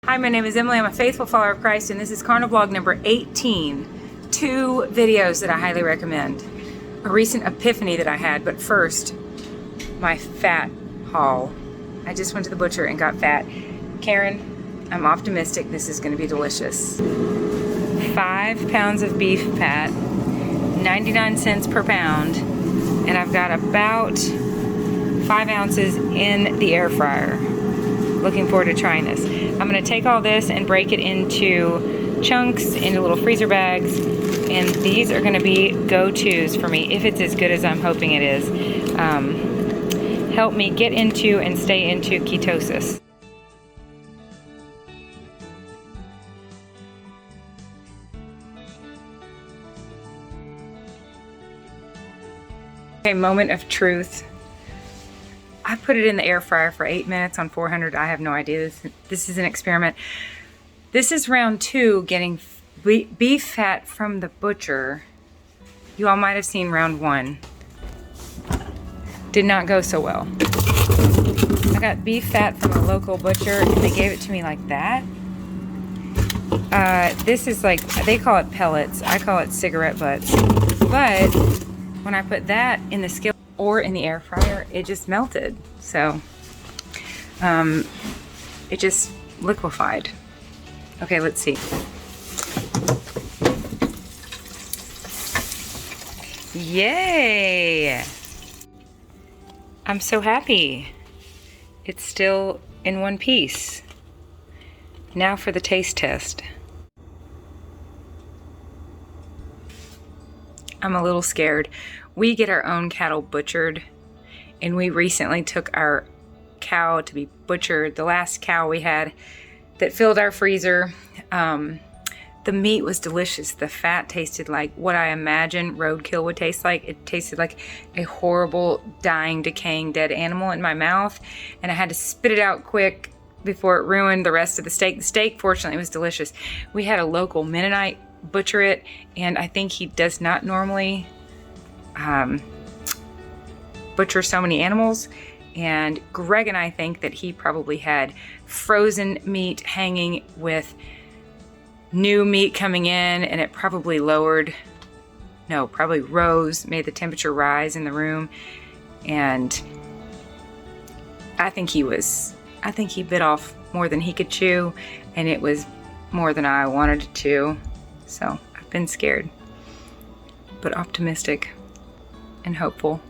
Hi, my name is Emily. I'm a faithful follower of Christ, and this is CarniVLOG number 18. 2 videos that I highly recommend. A recent epiphany that I had, but first, my fat haul. I just went to the butcher and got fat. Karen, I'm optimistic this is going to be delicious. 5 pounds of beef fat, 99 cents per pound, and I've got about 5 ounces in the air fryer. Looking forward to trying this. I'm going to take all this and break it into chunks, into little freezer bags, and these are going to be go-tos for me if it's as good as I'm hoping it is. Help me get into and stay into ketosis. Okay, moment of truth. I put it in the air fryer for 8 minutes on 400. I have no idea. This is an experiment. This is round 2 getting beef fat from the butcher. You all might have seen round 1. Did not go so well. I got beef fat from a local butcher and they gave it to me like that. This is like, they call it pellets. I call it cigarette butts. But when I put that in the skillet or in the air fryer, it just melted. So it just liquefied. Okay, let's see. Yay! I'm so happy. It's still in one piece. Now for the taste test. I'm a little scared. We get our own cattle butchered, and we recently took our cow to be butchered. The last cow we had that filled our freezer. The meat was delicious. The fat tasted like what I imagine roadkill would taste like. It tasted like a horrible, dying, decaying, dead animal in my mouth, and I had to spit it out quick before it ruined the rest of the steak. The steak, fortunately, was delicious. We had a local Mennonite butcher it, and I think he does not normally butcher so many animals, and Greg and I think that he probably had frozen meat hanging with new meat coming in, and it probably probably rose, made the temperature rise in the room, and I think he bit off more than he could chew, and it was more than I wanted to chew. So I've been scared, but optimistic and hopeful.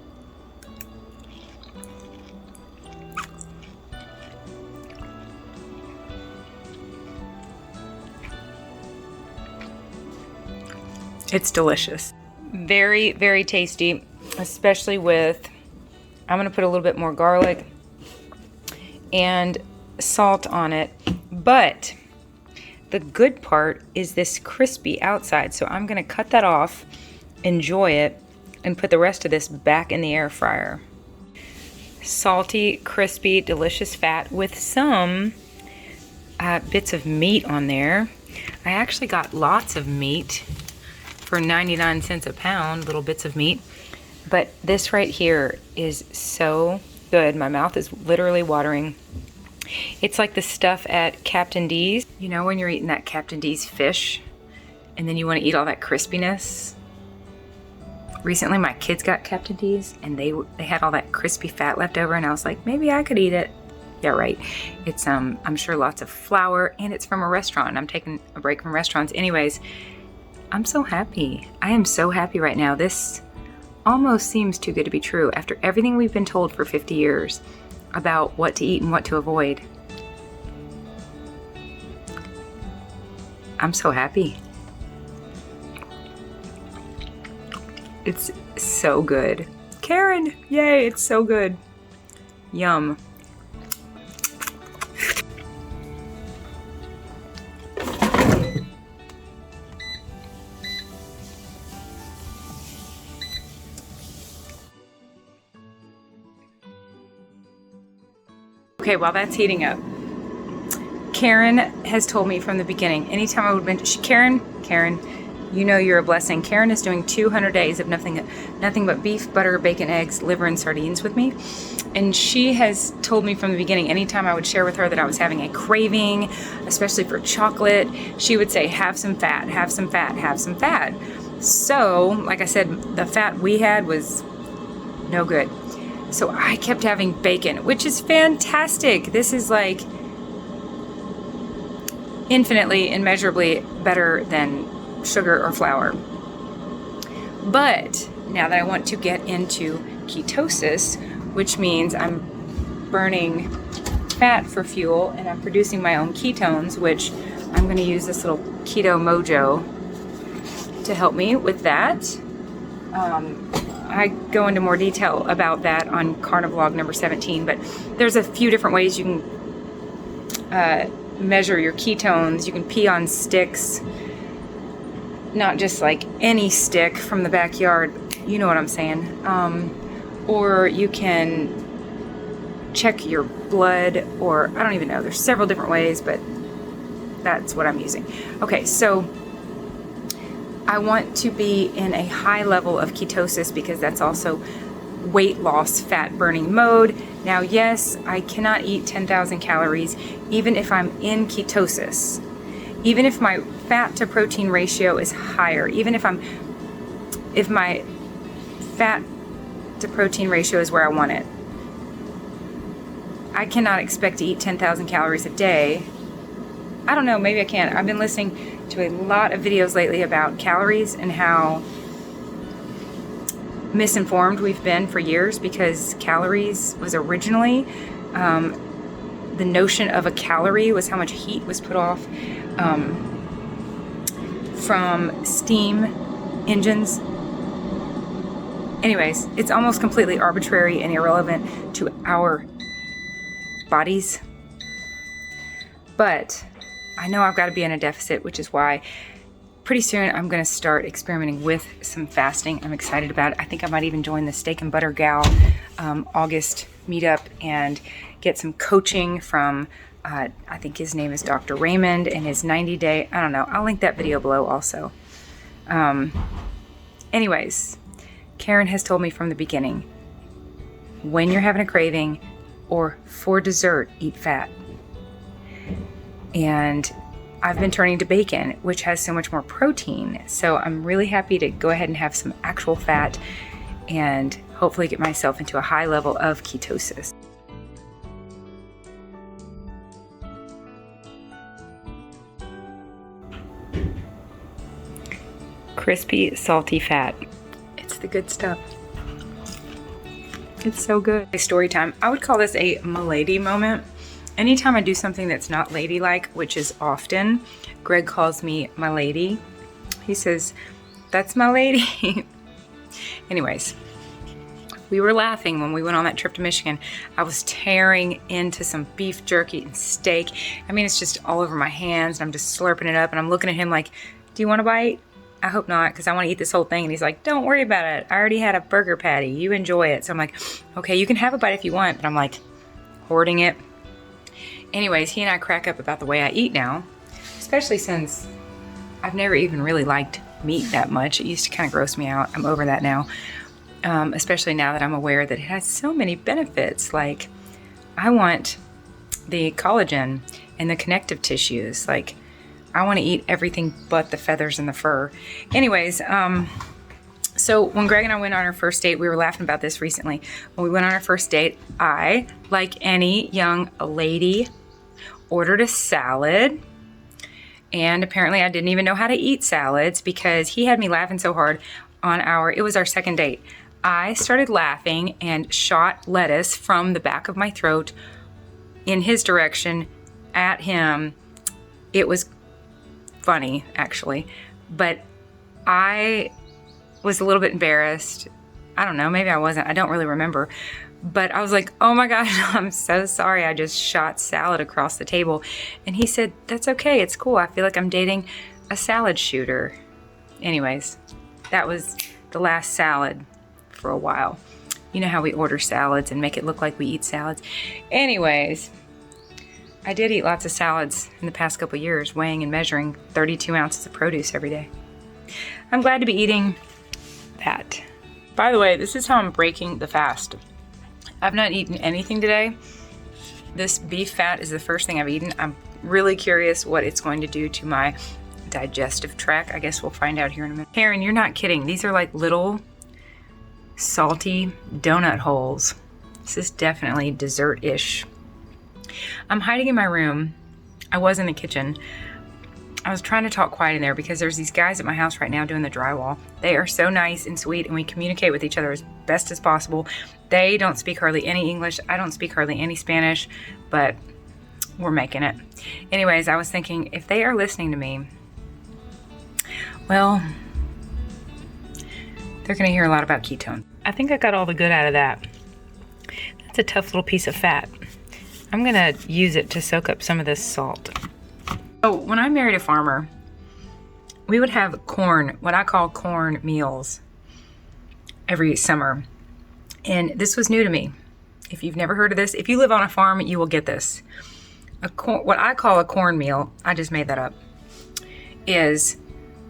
It's delicious. Very, very tasty, especially with, I'm gonna put a little bit more garlic and salt on it, but the good part is this crispy outside, so I'm gonna cut that off, enjoy it, and put the rest of this back in the air fryer. Salty, crispy, delicious fat with some bits of meat on there. I actually got lots of meat for 99 cents a pound, little bits of meat. But this right here is so good. My mouth is literally watering. It's like the stuff at Captain D's. You know when you're eating that Captain D's fish and then you want to eat all that crispiness? Recently my kids got Captain D's and they had all that crispy fat left over, and I was like, maybe I could eat it. Yeah, right. It's I'm sure lots of flour, and it's from a restaurant. I'm taking a break from restaurants. Anyways, I'm so happy. I am so happy right now. This almost seems too good to be true after everything we've been told for 50 years about what to eat and what to avoid. I'm so happy. It's so good. Karen, yay, it's so good. Yum. Okay, while that's heating up, Karen has told me from the beginning, anytime I would mention, Karen, you know you're a blessing. Karen is doing 200 days of nothing but beef, butter, bacon, eggs, liver, and sardines with me. And she has told me from the beginning, anytime I would share with her that I was having a craving, especially for chocolate, she would say, have some fat, have some fat, have some fat. So, like I said, the fat we had was no good. So I kept having bacon, which is fantastic. This is like infinitely, immeasurably better than sugar or flour. But now that I want to get into ketosis, which means I'm burning fat for fuel and I'm producing my own ketones, which I'm going to use this little Keto Mojo to help me with that. I go into more detail about that on CarniVLOG number 17, but there's a few different ways you can measure your ketones. You can pee on sticks, not just like any stick from the backyard, you know what I'm saying, or you can check your blood, or I don't even know, there's several different ways, but that's what I'm using. Okay, so I want to be in a high level of ketosis because that's also weight loss, fat burning mode. Now, yes, I cannot eat 10,000 calories even if I'm in ketosis. Even if my fat to protein ratio is higher, even if my fat to protein ratio is where I want it, I cannot expect to eat 10,000 calories a day. I don't know, maybe I can. I've been listening to a lot of videos lately about calories and how misinformed we've been for years, because calories was originally, the notion of a calorie was how much heat was put off from steam engines. Anyways, it's almost completely arbitrary and irrelevant to our bodies. But I know I've got to be in a deficit, which is why pretty soon I'm going to start experimenting with some fasting. I'm excited about it. I think I might even join the Steak and Butter Gal August meetup and get some coaching from, I think his name is Dr. Raymond, and his 90-day, I don't know, I'll link that video below also. Anyways, Karen has told me from the beginning, when you're having a craving or for dessert, eat fat. And I've been turning to bacon, which has so much more protein. So I'm really happy to go ahead and have some actual fat and hopefully get myself into a high level of ketosis. Crispy, salty fat. It's the good stuff. It's so good. Story time. I would call this a milady moment. Anytime I do something that's not ladylike, which is often, Greg calls me my lady. He says, that's my lady. Anyways, we were laughing when we went on that trip to Michigan. I was tearing into some beef jerky and steak. I mean, it's just all over my hands, and I'm just slurping it up, and I'm looking at him like, do you want a bite? I hope not, because I want to eat this whole thing. And he's like, don't worry about it. I already had a burger patty. You enjoy it. So I'm like, okay, you can have a bite if you want, but I'm like hoarding it. Anyways, he and I crack up about the way I eat now, especially since I've never even really liked meat that much. It used to kind of gross me out. I'm over that now, especially now that I'm aware that it has so many benefits. Like, I want the collagen and the connective tissues. Like, I want to eat everything but the feathers and the fur. Anyways, so when Greg and I went on our first date, we were laughing about this recently. When we went on our first date, I, like any young lady, ordered a salad. And apparently I didn't even know how to eat salads because he had me laughing so hard on it was our second date. I started laughing and shot lettuce from the back of my throat in his direction at him. It was funny, actually, but I was a little bit embarrassed. I don't know, maybe I wasn't. I don't really remember. But I was like, oh my gosh, I'm so sorry. I just shot salad across the table. And he said, that's okay. It's cool. I feel like I'm dating a salad shooter. Anyways, that was the last salad for a while. You know how we order salads and make it look like we eat salads. Anyways, I did eat lots of salads in the past couple years, weighing and measuring 32 ounces of produce every day. I'm glad to be eating that. By the way, this is how I'm breaking the fast. I've not eaten anything today. This beef fat is the first thing I've eaten. I'm really curious what it's going to do to my digestive tract. I guess we'll find out here in a minute. Karen, you're not kidding. These are like little salty donut holes. This is definitely dessert-ish. I'm hiding in my room. I was in the kitchen. I was trying to talk quiet in there because there's these guys at my house right now doing the drywall. They are so nice and sweet, and we communicate with each other as best as possible. They don't speak hardly any English. I don't speak hardly any Spanish, but we're making it. Anyways, I was thinking, if they are listening to me, well, they're going to hear a lot about ketones. I think I got all the good out of that. That's a tough little piece of fat. I'm going to use it to soak up some of this salt. So when I married a farmer, we would have corn, what I call corn meals, every summer. And this was new to me. If you've never heard of this, if you live on a farm, you will get this. What I call a corn meal, I just made that up, is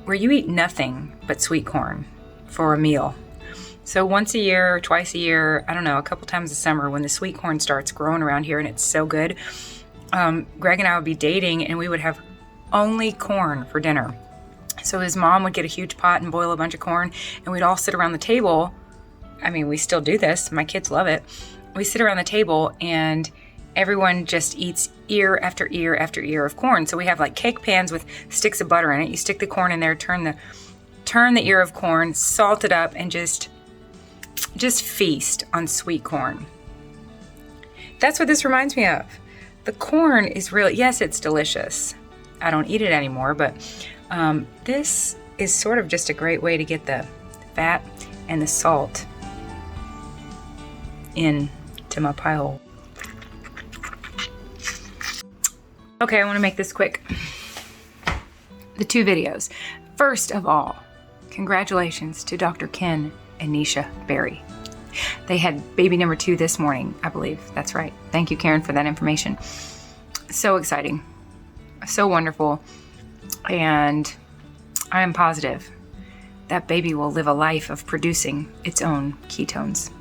where you eat nothing but sweet corn for a meal. So once a year, twice a year, I don't know, a couple times a summer when the sweet corn starts growing around here and it's so good, Greg and I would be dating and we would have only corn for dinner. So his mom would get a huge pot and boil a bunch of corn, and we'd all sit around the table. I mean, we still do this. My kids love it. We sit around the table and everyone just eats ear after ear after ear of corn. So we have like cake pans with sticks of butter in it. You stick the corn in there, turn the ear of corn, salt it up, and just feast on sweet corn. That's what this reminds me of. The corn is really, yes, it's delicious. I don't eat it anymore, but this is sort of just a great way to get the fat and the salt into my pie hole. Okay, I want to make this quick. The 2 videos. First of all, congratulations to Dr. Ken and Nisha Berry. They had baby number 2 this morning, I believe. That's right. Thank you, Karen, for that information. So exciting. So wonderful. And I am positive that baby will live a life of producing its own ketones.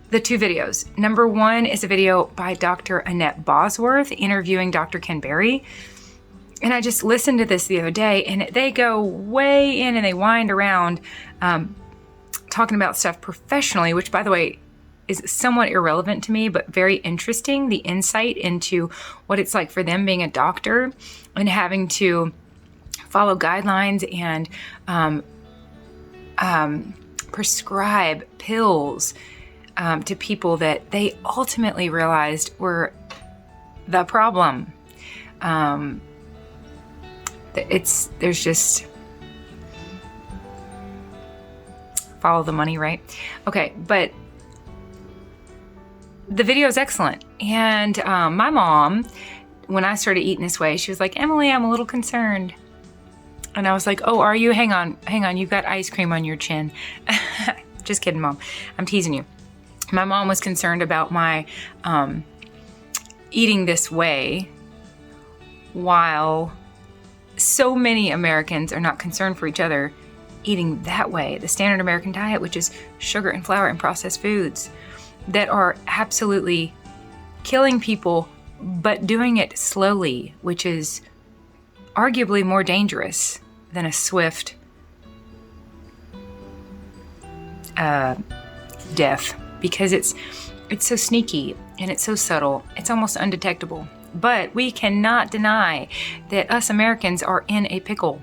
The 2 videos. Number 1 is a video by Dr. Annette Bosworth interviewing Dr. Ken Berry. And I just listened to this the other day, and they go way in and they wind around talking about stuff professionally, which, by the way, is somewhat irrelevant to me, but very interesting. The insight into what it's like for them being a doctor and having to follow guidelines and prescribe pills to people that they ultimately realized were the problem. There's just follow the money, right? Okay, but the video is excellent. And my mom, when I started eating this way, she was like, Emily, I'm a little concerned. And I was like, oh, are you? Hang on, you've got ice cream on your chin. Just kidding, Mom. I'm teasing you. My mom was concerned about my eating this way, while so many Americans are not concerned for each other eating that way. The standard American diet, which is sugar and flour and processed foods that are absolutely killing people, but doing it slowly, which is arguably more dangerous than a swift death, because it's so sneaky and it's so subtle, it's almost undetectable. But we cannot deny that us Americans are in a pickle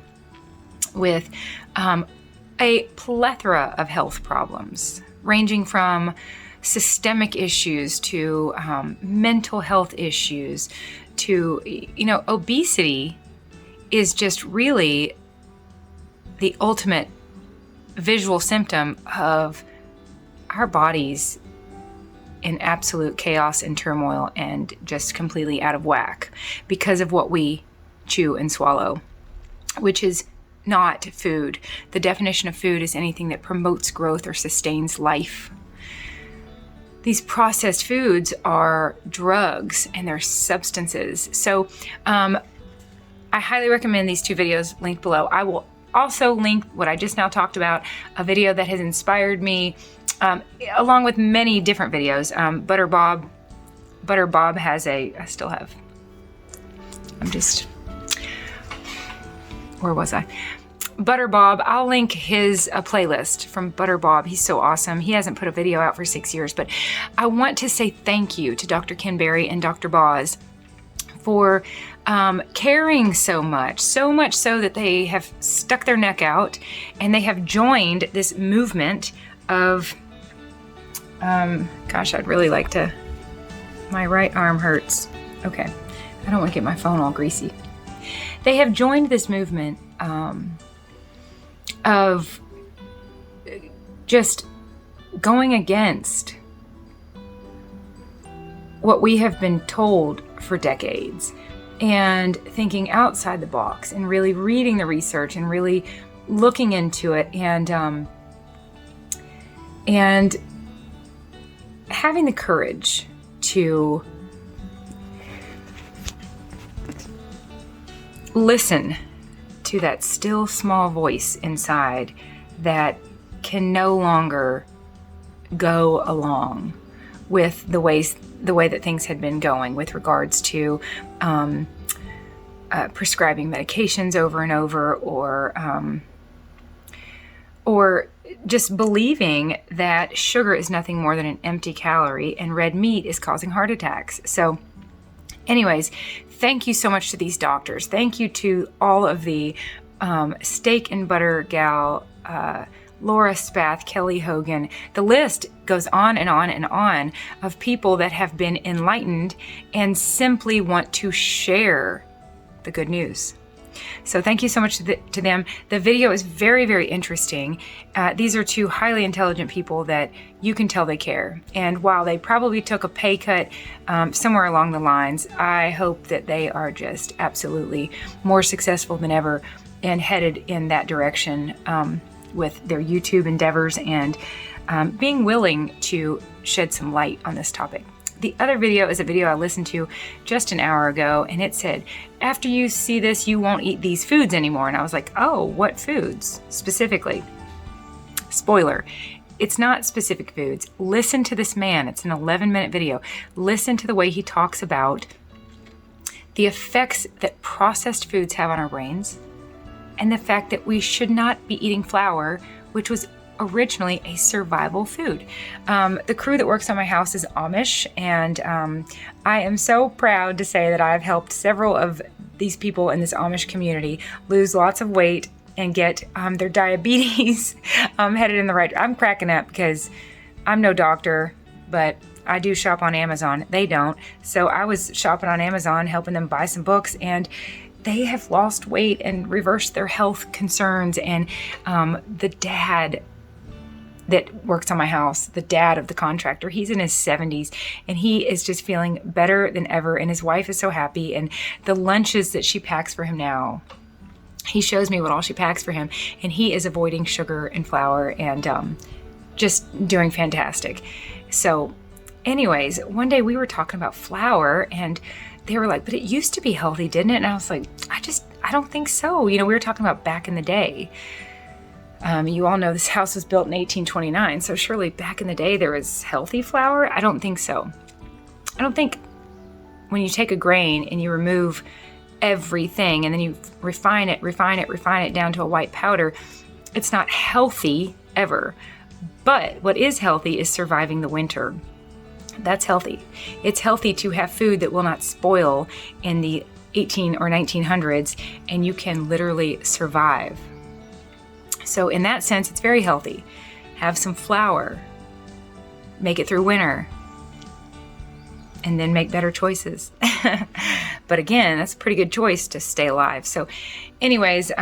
with a plethora of health problems, ranging from systemic issues to mental health issues to, obesity is just really the ultimate visual symptom of our bodies in absolute chaos and turmoil and just completely out of whack because of what we chew and swallow, which is not food. The definition of food is anything that promotes growth or sustains life. These processed foods are drugs and they're substances. So I highly recommend these 2 videos linked below. I will also link what I just now talked about, a video that has inspired me, along with many different videos. Butter Bob has where was I? Butter Bob, I'll link his playlist from Butter Bob. He's so awesome. He hasn't put a video out for 6 years, but I want to say thank you to Dr. Ken Berry and Dr. Boz for caring so much so that they have stuck their neck out and they have joined this movement of, gosh, I'd really like to, my right arm hurts. Okay, I don't want to get my phone all greasy. They have joined this movement of just going against what we have been told for decades and thinking outside the box and really reading the research and really looking into it and having the courage to listen to that still small voice inside that can no longer go along with the way that things had been going with regards to prescribing medications over and over, or just believing that sugar is nothing more than an empty calorie and red meat is causing heart attacks. So anyways, thank you so much to these doctors. Thank you to all of the steak and butter gal, Laura Spath, Kelly Hogan. The list goes on and on and on of people that have been enlightened and simply want to share the good news. So thank you so much to them. The video is very, very interesting. These are two highly intelligent people that you can tell they care. And while they probably took a pay cut somewhere along the lines, I hope that they are just absolutely more successful than ever and headed in that direction with their YouTube endeavors and being willing to shed some light on this topic. The other video is a video I listened to just an hour ago, and it said, after you see this, you won't eat these foods anymore. And I was like, oh, what foods specifically? Spoiler, it's not specific foods. Listen to this man. It's an 11-minute video. Listen to the way he talks about the effects that processed foods have on our brains and the fact that we should not be eating flour, which was originally a survival food. The crew that works on my house is Amish, and I am so proud to say that I've helped several of these people in this Amish community lose lots of weight and get their diabetes headed in the right. I'm cracking up because I'm no doctor, but I do shop on Amazon. They don't. So I was shopping on Amazon, helping them buy some books, and they have lost weight and reversed their health concerns. And the dad that works on my house, the dad of the contractor, he's in his 70s and he is just feeling better than ever. And his wife is so happy. And the lunches that she packs for him now, he shows me what all she packs for him. And he is avoiding sugar and flour and just doing fantastic. So anyways, one day we were talking about flour and they were like, but it used to be healthy, didn't it? And I was like, I don't think so. You know, we were talking about back in the day. You all know this house was built in 1829, so surely back in the day there was healthy flour? I don't think so. I don't think when you take a grain and you remove everything and then you refine it down to a white powder, it's not healthy ever. But what is healthy is surviving the winter. That's healthy. It's healthy to have food that will not spoil in the 18 or 1900s, and you can literally survive. So in that sense, it's very healthy. Have some flour, make it through winter, and then make better choices. But again, that's a pretty good choice to stay alive. So anyways,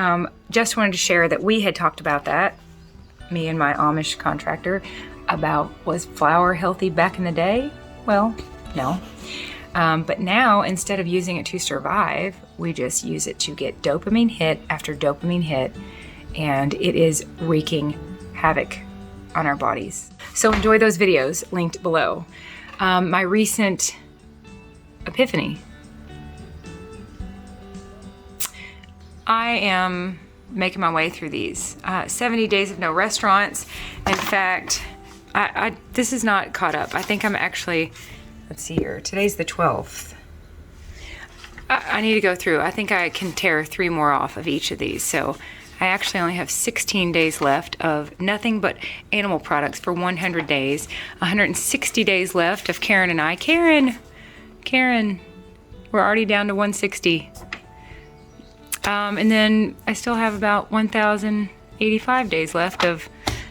just wanted to share that we had talked about that, me and my Amish contractor, about was flour healthy back in the day? Well, no. But now, instead of using it to survive, we just use it to get dopamine hit after dopamine hit, and it is wreaking havoc on our bodies. So enjoy those videos linked below. My recent epiphany. I am making my way through these. 70 days of no restaurants. In fact, this is not caught up. I think I'm actually, let's see here, today's the 12th. I need to go through. I think I can tear 3 more off of each of these. So I actually only have 16 days left of nothing but animal products for 100 days. 160 days left of Karen and I. Karen, we're already down to 160. And then I still have about 1,085 days left of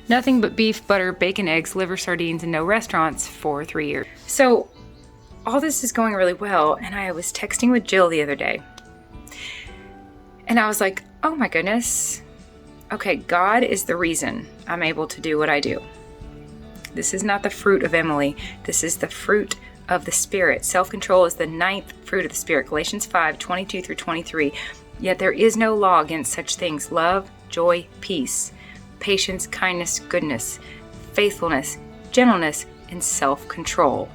nothing but beef, butter, bacon, eggs, liver, sardines, and no restaurants for 3 years. So all this is going really well, and I was texting with Jill the other day. And I was like, oh my goodness. Okay, God is the reason I'm able to do what I do. This is not the fruit of Emily. This is the fruit of the Spirit. Self-control is the 9th fruit of the Spirit. Galatians 5:22 through 23. Yet there is no law against such things: love, joy, peace, patience, kindness, goodness, faithfulness, gentleness, and self-control.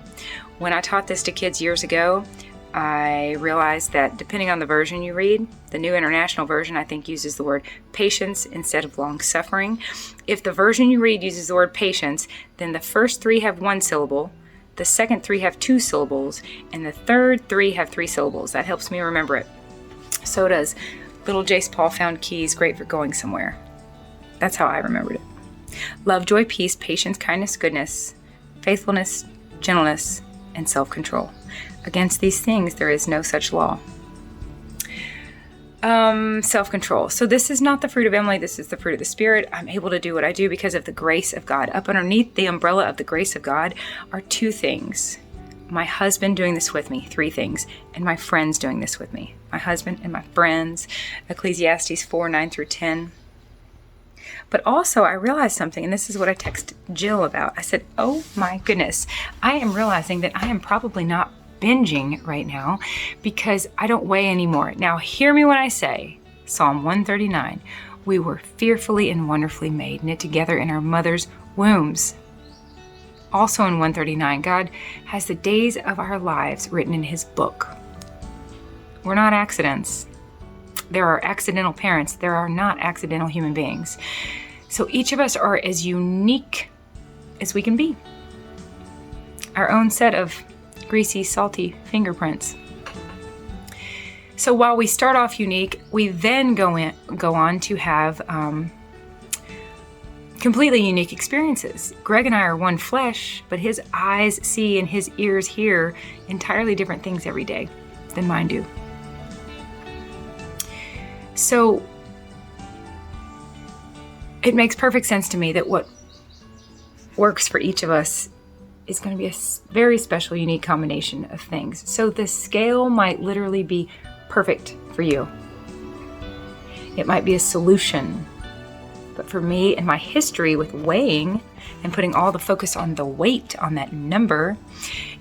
When I taught this to kids years ago, I realized that depending on the version you read, the New International Version I think uses the word patience instead of long suffering. If the version you read uses the word patience, then the first 3 have 1 syllable, the second 3 have 2 syllables, and the third 3 have 3 syllables. That helps me remember it. So does Little Jace Paul Found Keys, great for going somewhere. That's how I remembered it. Love, joy, peace, patience, kindness, goodness, faithfulness, gentleness, and self-control. Against these things, there is no such law. Self-control. So this is not the fruit of Emily. This is the fruit of the Spirit. I'm able to do what I do because of the grace of God. Up underneath the umbrella of the grace of God are 2 things. My husband doing this with me, 3 things, and my friends doing this with me. My husband and my friends, Ecclesiastes 4:9 through 10. But also I realized something, and this is what I texted Jill about. I said, oh my goodness, I am realizing that I am probably not binging right now because I don't weigh anymore. Now hear me when I say, Psalm 139, we were fearfully and wonderfully made, knit together in our mother's wombs. Also in 139, God has the days of our lives written in his book. We're not accidents. There are accidental parents. There are not accidental human beings. So each of us are as unique as we can be. Our own set of greasy, salty fingerprints. So while we start off unique, we then go on to have completely unique experiences. Greg and I are one flesh, but his eyes see and his ears hear entirely different things every day than mine do. So it makes perfect sense to me that what works for each of us is going to be a very special, unique combination of things. So the scale might literally be perfect for you. It might be a solution. But for me and my history with weighing and putting all the focus on the weight, on that number,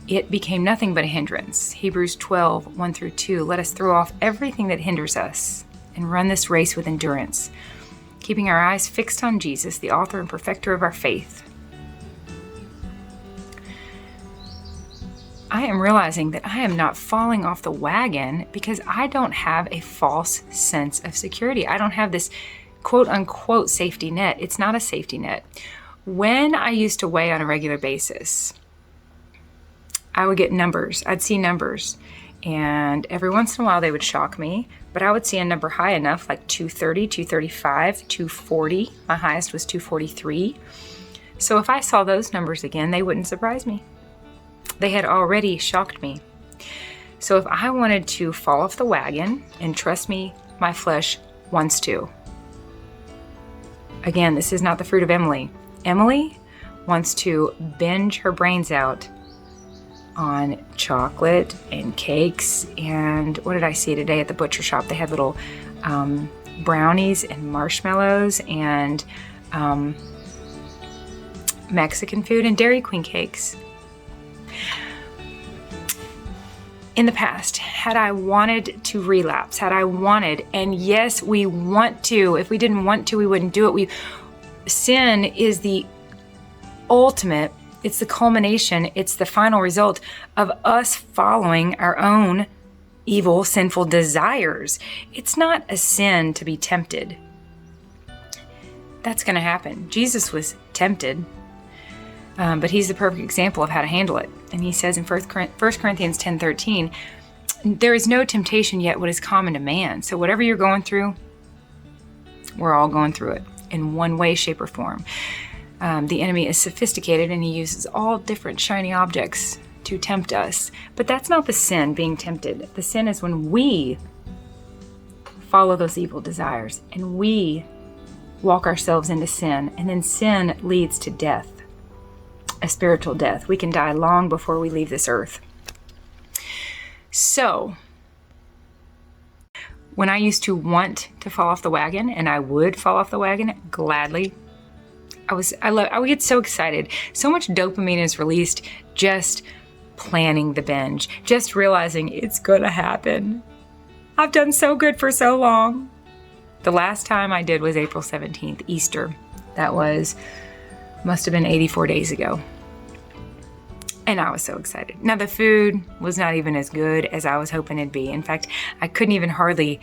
it became nothing but a hindrance. Hebrews 12:1 through 2, let us throw off everything that hinders us and run this race with endurance, keeping our eyes fixed on Jesus, the author and perfecter of our faith. I am realizing that I am not falling off the wagon because I don't have a false sense of security. I don't have this quote unquote safety net. It's not a safety net. When I used to weigh on a regular basis, I would get numbers. I'd see numbers, and every once in a while they would shock me, but I would see a number high enough, like 230, 235, 240. My highest was 243. So if I saw those numbers again, they wouldn't surprise me. They had already shocked me. So if I wanted to fall off the wagon, and trust me, my flesh wants to. Again, this is not the fruit of Emily. Emily wants to binge her brains out on chocolate and cakes. And what did I see today at the butcher shop? They had little brownies and marshmallows and Mexican food and Dairy Queen cakes. In the past, had I wanted to relapse, and yes, we want to. If we didn't want to, we wouldn't do it. Sin is the ultimate, it's the culmination, it's the final result of us following our own evil, sinful desires. It's not a sin to be tempted. that's going to happen. Jesus was tempted, but he's the perfect example of how to handle it. And he says in 1 Corinthians 10:13, there is no temptation yet what is common to man. So whatever you're going through, we're all going through it in one way, shape, or form. The enemy is sophisticated and he uses all different shiny objects to tempt us. But that's not the sin, being tempted. The sin is when we follow those evil desires and we walk ourselves into sin, and then sin leads to death, a spiritual death. We can die long before we leave this earth. So, when I used to want to fall off the wagon, and I would fall off the wagon gladly, I would get so excited. So much dopamine is released just planning the binge, just realizing it's gonna happen. I've done so good for so long. The last time I did was April 17th, Easter. That must have been 84 days ago. And I was so excited. Now the food was not even as good as I was hoping it'd be. In fact, I couldn't even hardly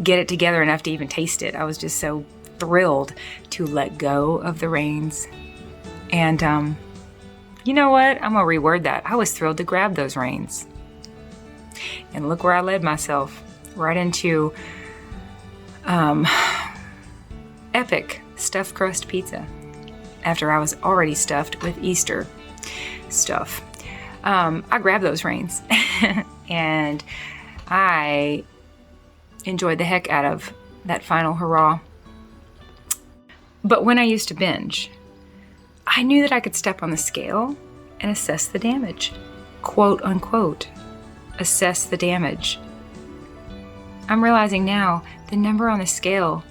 get it together enough to even taste it. I was just so thrilled to let go of the reins. And you know what? I'm gonna reword that. I was thrilled to grab those reins. And look where I led myself, right into epic stuffed crust pizza after I was already stuffed with Easter stuff. I grabbed those reins and I enjoyed the heck out of that final hurrah. But when I used to binge, I knew that I could step on the scale and assess the damage. Quote unquote, assess the damage. I'm realizing now the number on the scale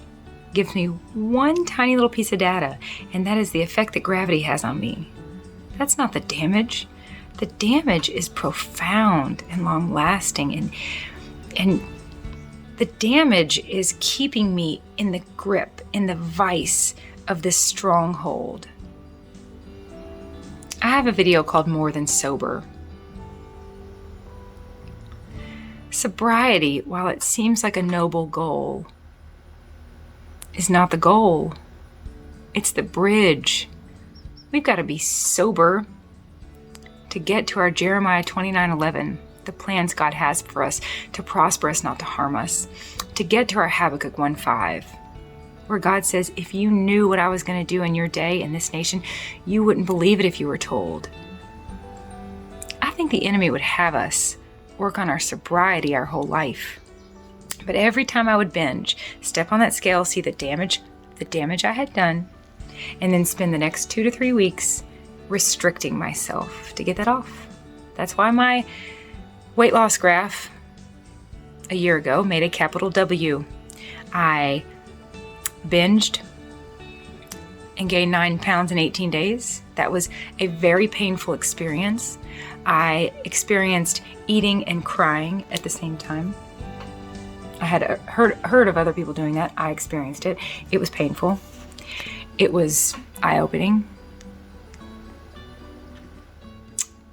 gives me one tiny little piece of data, and that is the effect that gravity has on me. That's not the damage. The damage is profound and long-lasting, and the damage is keeping me in the grip, in the vice of this stronghold. I have a video called More Than Sober. Sobriety, while it seems like a noble goal, is not the goal. It's the bridge. We've got to be sober to get to our Jeremiah 29:11, the plans God has for us to prosper us, not to harm us. To get to our Habakkuk 1:5, where God says, if you knew what I was going to do in your day in this nation, you wouldn't believe it if you were told. I think the enemy would have us work on our sobriety our whole life. But every time I would binge, step on that scale, see the damage I had done, and then spend the next 2 to 3 weeks restricting myself to get that off. That's why my weight loss graph a year ago made a capital W. I binged and gained 9 pounds in 18 days. That was a very painful experience. I experienced eating and crying at the same time. I had heard of other people doing that. I experienced it. It was painful. It was eye-opening.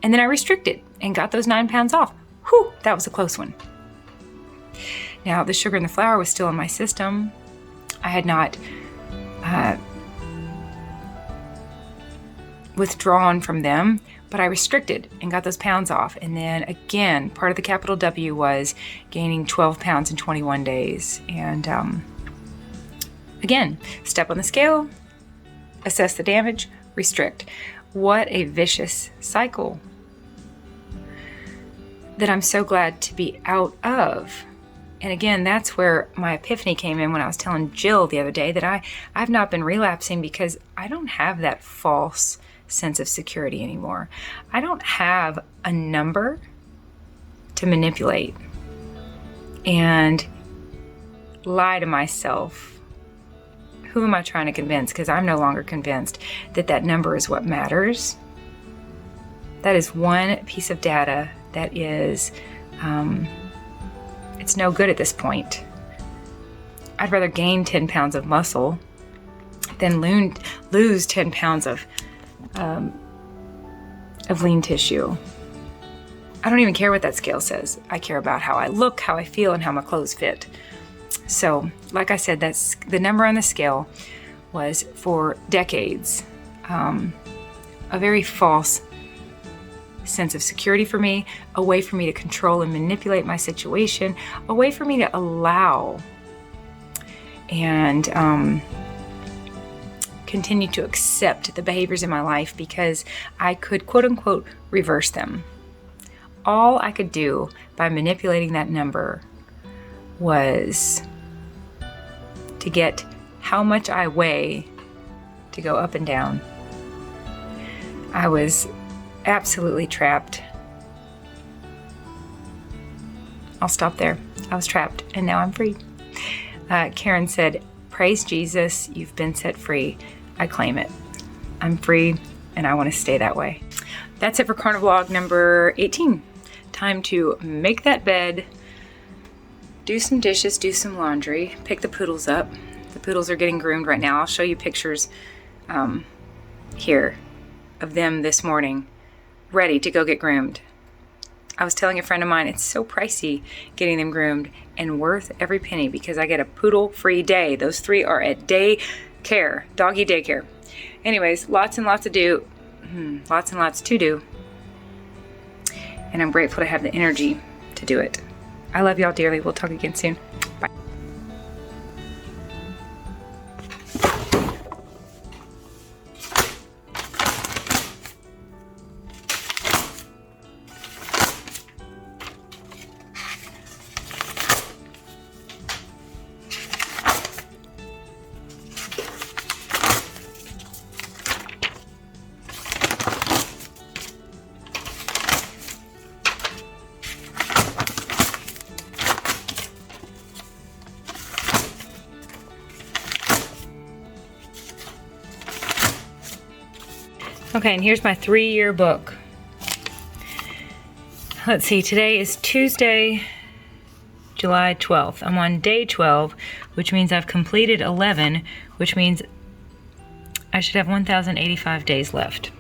And then I restricted and got those 9 pounds off. Whew, that was a close one. Now, the sugar and the flour was still in my system. I had not withdrawn from them, but I restricted and got those pounds off. And then again, part of the capital W was gaining 12 pounds in 21 days. And again, step on the scale, assess the damage, restrict. What a vicious cycle that I'm so glad to be out of. And again, that's where my epiphany came in when I was telling Jill the other day that I've not been relapsing because I don't have that false sense of security anymore. I don't have a number to manipulate and lie to myself. Who am I trying to convince? Because I'm no longer convinced that that number is what matters. That is one piece of data that is, it's no good at this point. I'd rather gain 10 pounds of muscle than lose 10 pounds of lean tissue. I don't even care what that scale says. I care about how I look, how I feel, and how my clothes fit. So, like I said, that's the number on the scale was for decades a very false sense of security for me, a way for me to control and manipulate my situation, a way for me to allow and continue to accept the behaviors in my life because I could, quote unquote, reverse them. All I could do by manipulating that number was to get how much I weigh to go up and down. I was absolutely trapped. I'll stop there. I was trapped and now I'm free. Karen said, praise Jesus, you've been set free. I claim it. I'm free and I want to stay that way. That's it for CarniVLOG number 18. Time to make that bed, do some dishes, do some laundry, pick the poodles up. The poodles are getting groomed right now. I'll show you pictures here of them this morning, ready to go get groomed. I was telling a friend of mine, it's so pricey getting them groomed and worth every penny because I get a poodle-free day. Those 3 are at daycare, doggy daycare. Anyways, lots and lots to do. Lots and lots to do. And I'm grateful to have the energy to do it. I love y'all dearly. We'll talk again soon. Bye. Okay, and here's my 3-year book. Let's see, today is Tuesday, July 12th. I'm on day 12, which means I've completed 11, which means I should have 1,085 days left.